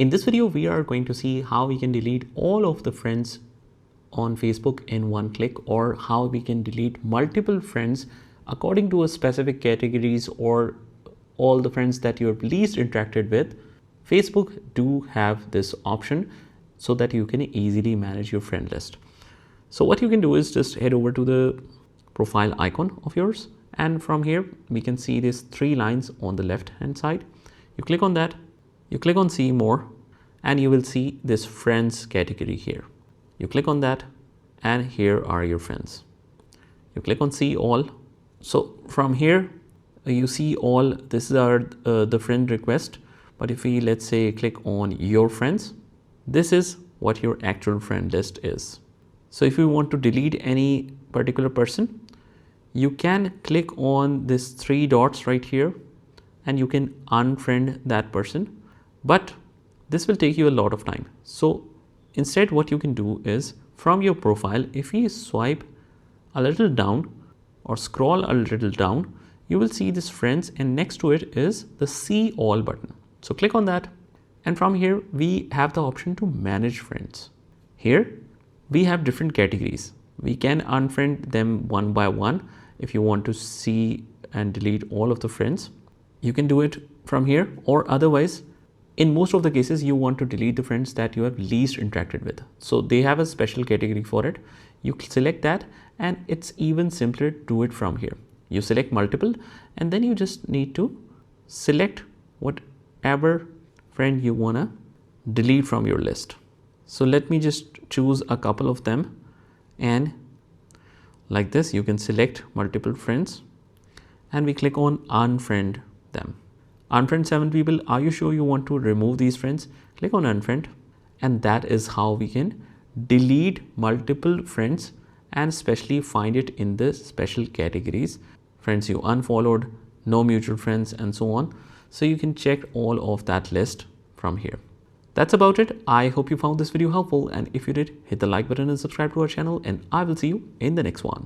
In this video, we are going to see how we can delete all of the friends on Facebook in one click, or how we can delete multiple friends according to a specific categories or all the friends that you're least interacted with. Facebook do have this option so that you can easily manage your friend list. So what you can do is just head over to the profile icon of yours, and from here we can see these three lines on the left hand side. You click on that, you click on see more, and you will see this friends category here. You click on that and here are your friends. You click on see all. So from here you see all, these are the friend request. But if we, let's say, click on your friends, this is what your actual friend list is. So if you want to delete any particular person, you can click on this three dots right here and you can unfriend that person. But this will take you a lot of time. So instead what you can do is, from your profile, if you swipe a little down or scroll a little down, you will see this friends, and next to it is the see all button. So click on that, and from here we have the option to manage friends. Here we have different categories. We can unfriend them one by one. If you want to see and delete all of the friends, you can do it from here, or otherwise, in most of the cases, you want to delete the friends that you have least interacted with. So they have a special category for it. You select that, and it's even simpler to do it from here. You select multiple, and then you just need to select whatever friend you want to delete from your list. So let me just choose a couple of them, and like this you can select multiple friends, and we click on unfriend them. Unfriend 7 people. Are you sure you want to remove these friends? Click on unfriend, and that is how we can delete multiple friends, and especially find it in the special categories: friends you unfollowed, no mutual friends, and so on. So you can check all of that list from here. That's about it. I hope you found this video helpful, and if you did, hit the like button and subscribe to our channel, and I will see you in the next one.